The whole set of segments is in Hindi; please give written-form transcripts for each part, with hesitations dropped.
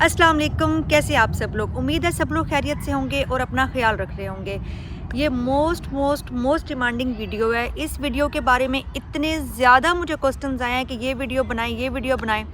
अस्सलाम वालेकुम, कैसे आप सब लोग। उम्मीद है सब लोग खैरियत से होंगे और अपना ख्याल रख रहे होंगे। ये मोस्ट डिमांडिंग वीडियो है। इस वीडियो के बारे में इतने ज़्यादा मुझे क्वेश्चंस आए हैं कि ये वीडियो बनाएं।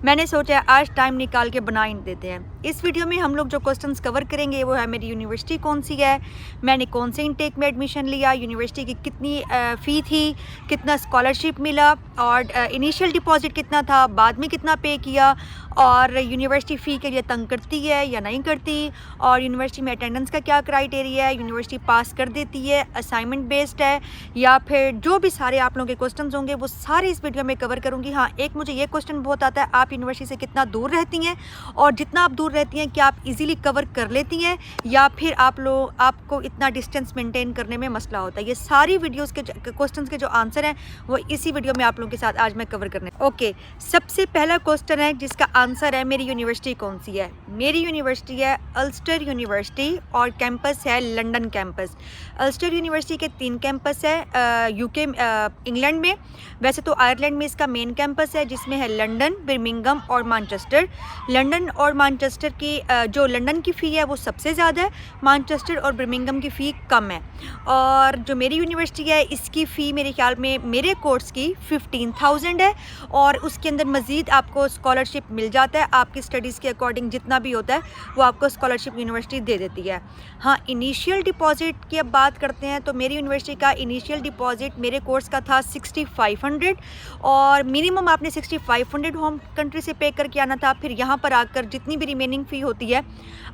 मैंने सोचा आज टाइम निकाल के बना ही देते हैं। इस वीडियो में हम लोग जो क्वेश्चंस कवर करेंगे वो है मेरी यूनिवर्सिटी कौन सी है, मैंने कौन से इनटेक में एडमिशन लिया, यूनिवर्सिटी की कितनी फ़ी थी, कितना स्कॉलरशिप मिला और इनिशियल डिपॉजिट कितना था, बाद में कितना पे किया, और यूनिवर्सिटी फ़ी के लिए तंग करती है या नहीं करती, और यूनिवर्सिटी में अटेंडेंस का क्या क्राइटेरिया है, यूनिवर्सिटी पास कर देती है, असाइनमेंट बेस्ड है, या फिर जो भी सारे आप लोगों के क्वेश्चंस होंगे वो सारे इस वीडियो में कवर करूँगी। हाँ, एक मुझे ये क्वेश्चन बहुत आता है, आप यूनिवर्सिटी से कितना दूर रहती हैं, और जितना आप दूर रहती हैं क्या आप इजीली कवर कर लेती हैं या फिर आपको इतना डिस्टेंस मेंटेन करने में मसला होता है। ये सारी वीडियोस के क्वेश्चंस के जो आंसर हैं वो इसी वीडियो में आप लोगों के साथ आज मैं कवर करने। ओके, सबसे पहला क्वेश्चन है जिसका आंसर है मेरी यूनिवर्सिटी कौन सी है। मेरी यूनिवर्सिटी है अल्स्टर यूनिवर्सिटी और कैंपस है लंदन कैंपस। अल्स्टर यूनिवर्सिटी के 3 कैंपस है यूके इंग्लैंड में। वैसे तो आयरलैंड में इसका मेन कैंपस है जिसमें है लंदन, बर्मिंघम और मैनचेस्टर। लंदन और मैनचेस्टर की जो लंदन की फ़ी है वो सबसे ज़्यादा है, मैनचेस्टर और बर्मिंघम की फ़ी कम है। और जो मेरी यूनिवर्सिटी है इसकी फ़ी मेरे ख्याल में मेरे कोर्स की 15,000 है, और उसके अंदर मज़ीद आपको स्कॉलरशिप मिल जाता है। आपकी स्टडीज़ के अकॉर्डिंग जितना भी होता है वो आपको स्कॉलरशिप यूनिवर्सिटी दे देती है। हाँ, इनिशियल डिपॉजिट की अब बात करते हैं तो मेरी यूनिवर्सिटी का इनिशियल डिपॉजिट मेरे कोर्स का था 6500, और मिनिमम आपने 6500 होम कंट्री से पे करके आना था। फिर यहाँ पर आकर जितनी भी रिमेनिंग फ़ी होती है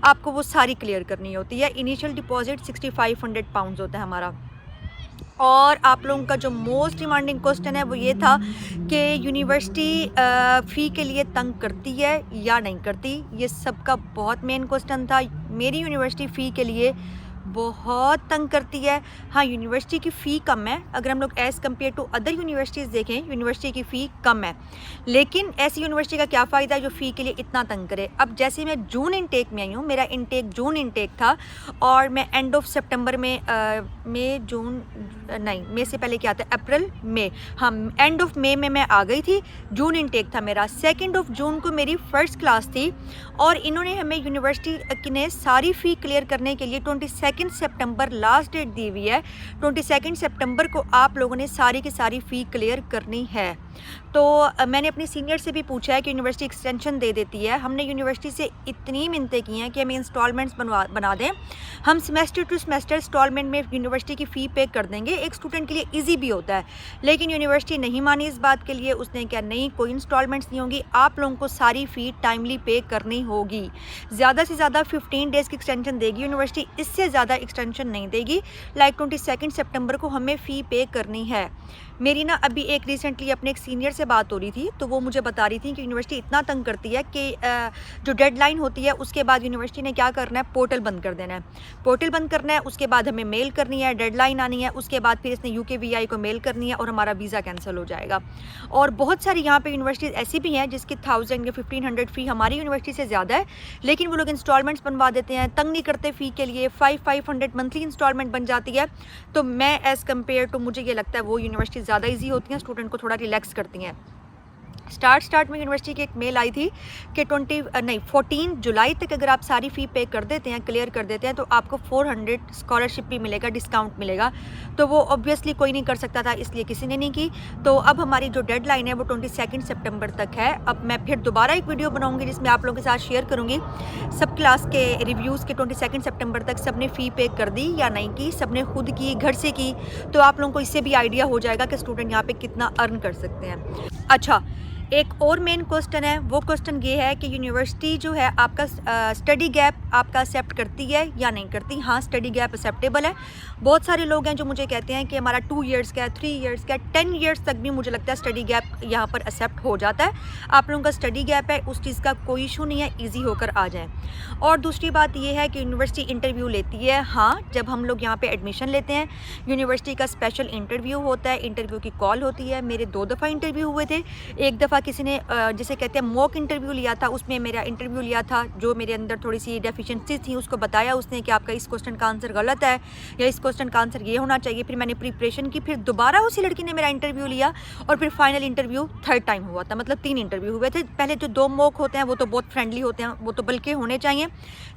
आपको वो सारी क्लियर करनी होती है। इनिशियल डिपॉजिट 6500 पाउंड्स होता है हमारा। और आप लोगों का जो मोस्ट डिमांडिंग क्वेश्चन है वो ये था कि यूनिवर्सिटी फ़ी के लिए तंग करती है या नहीं करती। ये सबका बहुत मेन क्वेश्चन था। मेरी यूनिवर्सिटी फ़ी के लिए बहुत तंग करती है। हाँ, यूनिवर्सिटी की फ़ी कम है, अगर हम लोग as compare to other universities देखें यूनिवर्सिटी की फ़ी कम है, लेकिन ऐसी यूनिवर्सिटी का क्या फ़ायदा है जो फ़ी के लिए इतना तंग करे। अब जैसे मैं जून इनटेक में आई हूँ, मेरा इनटेक जून इनटेक था, और मैं एंड ऑफ सितंबर में मई से पहले क्या था, अप्रैल मई, हाँ एंड ऑफ मई में मैं आ गई थी। जून इनटेक था मेरा। 2 ऑफ जून को मेरी फ़र्स्ट क्लास थी, और इन्होंने हमें यूनिवर्सिटी ने सारी फ़ी क्लियर करने के लिए 22 सितंबर लास्ट डेट दी हुई है। 22 सितंबर को आप लोगों ने सारी की सारी फ़ी क्लियर करनी है। तो मैंने अपने सीनियर से भी पूछा है कि यूनिवर्सिटी एक्सटेंशन दे देती है। हमने यूनिवर्सिटी से इतनी मिन्नतें की हैं कि हमें इंस्टॉलमेंट्स बना दें, हम सेमेस्टर टू सेमेस्टर इंस्टॉलमेंट में यूनिवर्सिटी की फ़ी पे कर देंगे, एक स्टूडेंट के लिए ईजी भी होता है। लेकिन यूनिवर्सिटी नहीं मानी इस बात के लिए। उसने कहा नहीं, कोई इंस्टॉलमेंट्स नहीं होंगी, आप लोगों को सारी फ़ी टाइमली पे करनी होगी। ज़्यादा से ज़्यादा 15 डेज़ की एक्सटेंशन देगी यूनिवर्सिटी, इससे ज़्यादा एक्सटेंशन नहीं देगी। लाइक 22 सितंबर को हमें फ़ी पे करनी है। मेरी ना अभी एक रिसेंटली अपने एक सीनियर से बात हो रही थी, तो वो मुझे बता रही थी कि यूनिवर्सिटी इतना तंग करती है कि जो डेडलाइन होती है उसके बाद यूनिवर्सिटी ने क्या करना है, पोर्टल बंद कर देना है। पोर्टल बंद करना है, उसके बाद हमें मेल करनी है, डेडलाइन आनी है, उसके बाद फिर इसने UKVI को मेल करनी है और हमारा वीज़ा कैंसिल हो जाएगा। और बहुत सारी यहाँ पे यूनिवर्सिटीज़ ऐसी भी हैं जिसकी 1000 या 1500 फ़ी हमारी यूनिवर्सिटी से ज़्यादा है, लेकिन वो लोग इंस्टॉलमेंट्स बनवा देते हैं, तंग नहीं करते फ़ी के लिए। 500 मंथली इंस्टॉलमेंट बन जाती है। तो मैं एज़ कम्पेयर टू मुझे ये लगता है वो यूनिवर्सिटी ज़्यादा ईजी होती हैं, स्टूडेंट को थोड़ा रिलैक्स करती हैं। स्टार्ट में यूनिवर्सिटी की एक मेल आई थी कि 14 जुलाई तक अगर आप सारी फ़ी पे कर देते हैं, क्लियर कर देते हैं, तो आपको 400 स्कॉलरशिप भी मिलेगा, डिस्काउंट मिलेगा। तो वो ऑब्वियसली कोई नहीं कर सकता था, इसलिए किसी ने नहीं की। तो अब हमारी जो डेडलाइन है वो 22 सितंबर तक है। अब मैं फिर दोबारा एक वीडियो बनाऊंगी जिसमें आप लोगों के साथ शेयर करूंगी सब क्लास के रिव्यूज़ के 22 सितंबर तक सबने फ़ी पे कर दी या नहीं की, सबने खुद की, घर से की। तो आप लोगों को इससे भी आइडिया हो जाएगा कि स्टूडेंट यहाँ पे कितना अर्न कर सकते हैं। अच्छा, एक और मेन क्वेश्चन है, वो क्वेश्चन ये है कि यूनिवर्सिटी जो है आपका स्टडी गैप आपका एक्सेप्ट करती है या नहीं करती। हाँ, स्टडी गैप एक्सेप्टेबल है। बहुत सारे लोग हैं जो मुझे कहते हैं कि हमारा 2 इयर्स का है, 3 इयर्स का है, 10 इयर्स तक भी मुझे लगता है स्टडी गैप यहाँ पर एक्सेप्ट हो जाता है। आप लोगों का स्टडी गैप है, उस चीज़ का कोई इशू नहीं है, ईजी होकर आ जाए। और दूसरी बात ये है कि यूनिवर्सिटी इंटरव्यू लेती है। हाँ, जब हम लोग यहाँ पर एडमिशन लेते हैं यूनिवर्सिटी का स्पेशल इंटरव्यू होता है, इंटरव्यू की कॉल होती है। मेरे 2 दफ़ा इंटरव्यू हुए थे। एक दफ़ा किसी ने जिसे कहते हैं मॉक इंटरव्यू लिया था, उसमें मेरा इंटरव्यू लिया था, जो मेरे अंदर थोड़ी सी डेफिशिएंसी थी उसको बताया उसने कि आपका इस क्वेश्चन का आंसर गलत है या इस क्वेश्चन का आंसर ये होना चाहिए। फिर मैंने प्रिपरेशन की, फिर दोबारा उसी लड़की ने मेरा इंटरव्यू लिया और फिर फाइनल इंटरव्यू थर्ड टाइम हुआ था। मतलब 3 इंटरव्यू हुए थे। पहले जो 2 मॉक होते हैं वो तो बहुत फ्रेंडली होते हैं, वो तो बल्कि होने चाहिए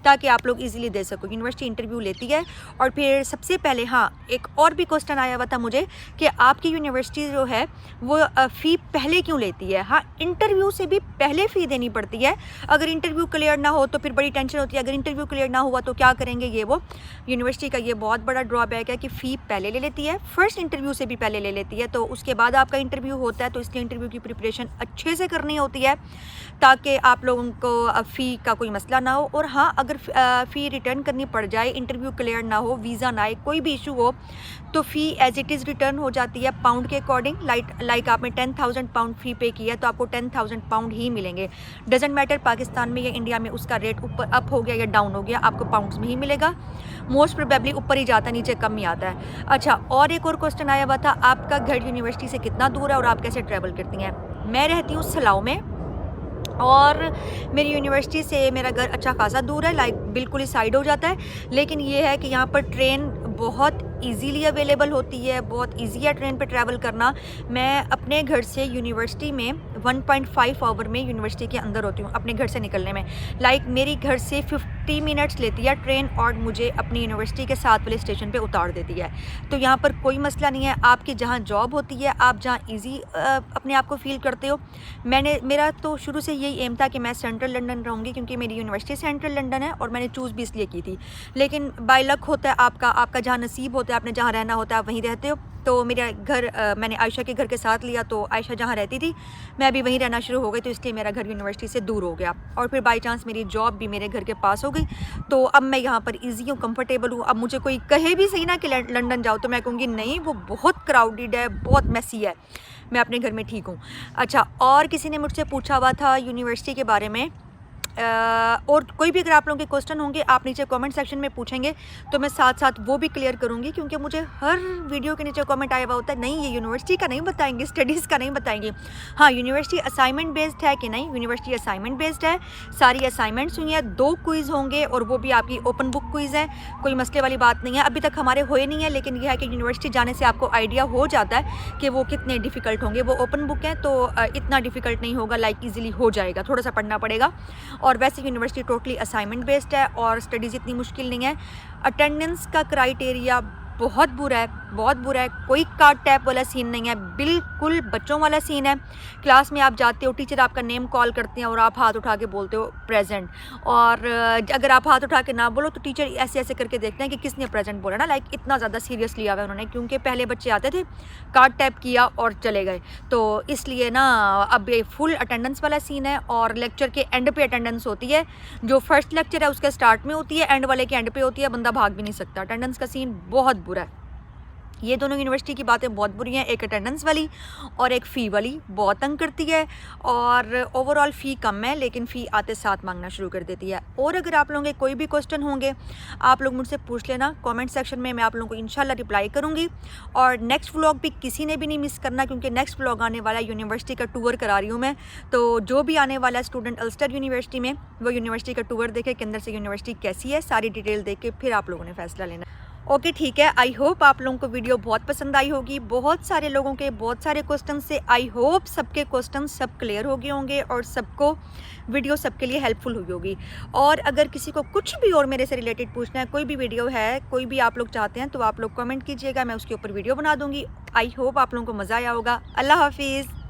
ताकि आप लोग ईजिली दे सको। यूनिवर्सिटी इंटरव्यू लेती है और फिर सबसे पहले हाँ एक और भी क्वेश्चन आया हुआ था मुझे कि आपकी यूनिवर्सिटी जो है वो फ़ी पहले क्यों लेती है। हाँ, इंटरव्यू से भी पहले फ़ी देनी पड़ती है। अगर इंटरव्यू क्लियर ना हो तो फिर बड़ी टेंशन होती है, अगर इंटरव्यू क्लियर ना हुआ तो क्या करेंगे, ये वो। यूनिवर्सिटी का ये बहुत बड़ा ड्रॉबैक है कि फ़ी पहले ले लेती है, फर्स्ट इंटरव्यू से भी पहले ले लेती है। तो उसके बाद आपका इंटरव्यू होता है, तो इसलिए इंटरव्यू की प्रिपरेशन अच्छे से करनी होती है ताकि आप लोगों को फ़ी का कोई मसला ना हो। और हाँ, अगर फ़ी रिटर्न करनी पड़ जाए, इंटरव्यू क्लियर ना हो, वीज़ा ना आए, कोई भी इशू हो, तो फ़ी एज इट इज़ रिटर्न हो जाती है पाउंड के अकॉर्डिंग। लाइक आपने 10,000 पाउंड फ़ी पे किया तो आपको 10,000 पाउंड ही मिलेंगे। डजेंट मैटर पाकिस्तान में या इंडिया में उसका रेट ऊपर अप हो गया या डाउन हो गया, आपको पाउंड्स में ही मिलेगा। मोस्ट प्रोबेबली ऊपर ही जाता है, नीचे कम ही आता है। अच्छा, और एक और क्वेश्चन आया हुआ था, आपका घर यूनिवर्सिटी से कितना दूर है और आप कैसे ट्रैवल करती हैं। मैं रहती हूँ सलाव में और मेरी यूनिवर्सिटी से मेरा घर अच्छा खासा दूर है, लाइक बिल्कुल ही साइड हो जाता है। लेकिन ये है कि यहाँ पर ट्रेन बहुत इजीली अवेलेबल होती है, बहुत इजी है ट्रेन पे ट्रैवल करना। मैं अपने घर से यूनिवर्सिटी में 1.5 आवर में यूनिवर्सिटी के अंदर होती हूँ अपने घर से निकलने में। लाइक मेरी घर से 50 मिनट्स लेती है ट्रेन और मुझे अपनी यूनिवर्सिटी के साथ वाले स्टेशन पे उतार देती है। तो यहाँ पर कोई मसला नहीं है। आपकी जहाँ जॉब होती है, आप जहाँ ईजी अपने आप को फील करते हो। मेरा तो शुरू से यही एम था कि मैं सेंट्रल लंदन रहूँगी, क्योंकि मेरी यूनिवर्सिटी सेंट्रल लंदन है और मैंने चूज़ भी इसलिए की थी। लेकिन बाय लक होता है आपका जहाँ नसीब होता है, आपने जहाँ रहना होता है आप वहीं रहते हो। तो मेरा घर मैंने आयशा के घर के साथ लिया, तो आयशा जहाँ रहती थी मैं भी वहीं रहना शुरू हो गई, तो इसलिए मेरा घर यूनिवर्सिटी से दूर हो गया। और फिर बाई चांस मेरी जॉब भी मेरे घर के पास हो गई, तो अब मैं यहाँ पर ईजी हूँ, कंफर्टेबल हूँ। अब मुझे कोई कहे भी सही ना कि लंदन जाओ, तो मैं कहूँगी नहीं, वो बहुत क्राउडेड है, बहुत मैसी है, मैं अपने घर में ठीक हूँ। अच्छा, और किसी ने मुझसे पूछा हुआ था यूनिवर्सिटी के बारे में, और कोई भी अगर आप लोगों के क्वेश्चन होंगे आप नीचे कमेंट सेक्शन में पूछेंगे तो मैं साथ साथ वो भी क्लियर करूँगी, क्योंकि मुझे हर वीडियो के नीचे कमेंट आया हुआ होता है, नहीं ये यूनिवर्सिटी का नहीं बताएंगे, स्टडीज़ का नहीं बताएंगे। हाँ, यूनिवर्सिटी असाइनमेंट बेस्ड है कि नहीं, यूनिवर्सिटी असाइनमेंट बेस्ड है, सारी असाइनमेंट्स हुई हैं, 2 क्विज़ होंगे और वो भी आपकी ओपन बुक क्विज़ है, कोई मसले वाली बात नहीं है। अभी तक हमारे हुए नहीं है, लेकिन यह है कि यूनिवर्सिटी जाने से आपको आइडिया हो जाता है कि वो कितने डिफ़िकल्ट होंगे। वो ओपन बुक है तो इतना डिफ़िकल्ट नहीं होगा, लाइक ईजिली हो जाएगा, थोड़ा सा पढ़ना पड़ेगा। और वैसे यूनिवर्सिटी टोटली असाइनमेंट बेस्ड है और स्टडीज़ इतनी मुश्किल नहीं है। अटेंडेंस का क्राइटेरिया बहुत बुरा है, बहुत बुरा है। कोई कार्ड टैप वाला सीन नहीं है, बिल्कुल बच्चों वाला सीन है। क्लास में आप जाते हो, टीचर आपका नेम कॉल करते हैं और आप हाथ उठा के बोलते हो प्रेजेंट, और अगर आप हाथ उठा के ना बोलो तो टीचर ऐसे ऐसे करके देखते हैं कि किसने प्रेजेंट बोला ना। लाइक इतना ज़्यादा सीरियस लिया हुआ है उन्होंने, क्योंकि पहले बच्चे आते थे, कार्ड टैप किया और चले गए, तो इसलिए ना अब ये फुल अटेंडेंस वाला सीन है। और लेक्चर के एंड पे अटेंडेंस होती है, जो फर्स्ट लेक्चर है उसके स्टार्ट में होती है, एंड वाले के एंड पे होती है, बंदा भाग भी नहीं सकता। अटेंडेंस का सीन बहुत बुरा है। ये दोनों यूनिवर्सिटी की बातें बहुत बुरी हैं, एक अटेंडेंस वाली और एक फ़ी वाली, बहुत तंग करती है। और ओवरऑल फ़ी कम है, लेकिन फ़ी आते साथ मांगना शुरू कर देती है। और अगर आप लोगों के कोई भी क्वेश्चन होंगे आप लोग मुझसे पूछ लेना कमेंट सेक्शन में, मैं आप लोगों को इंशाल्लाह रिप्लाई करूँगी। और नेक्स्ट व्लॉग भी किसी ने भी नहीं मिस करना, क्योंकि नेक्स्ट व्लॉग आने वाला है, यूनिवर्सिटी का टूर करा रही हूँ मैं। तो जो भी आने वाला है स्टूडेंट अल्स्टर यूनिवर्सिटी में, वो यूनिवर्सिटी का टूर देखे कि अंदर से यूनिवर्सिटी कैसी है, सारी डिटेल देख के फिर आप लोगों ने फैसला लेना। ओके, ठीक है। आई होप आप लोगों को वीडियो बहुत पसंद आई होगी। बहुत सारे लोगों के बहुत सारे क्वेश्चन से आई होप सबके क्वेश्चन सब क्लियर हो गए होंगे और सबको वीडियो सबके लिए हेल्पफुल हुई होगी। और अगर किसी को कुछ भी और मेरे से रिलेटेड पूछना है, कोई भी वीडियो है, कोई भी आप लोग चाहते हैं, तो आप लोग कमेंट कीजिएगा, मैं उसके ऊपर वीडियो बना दूँगी। आई होप आप लोगों को मज़ा आया होगा। अल्लाह हाफिज़।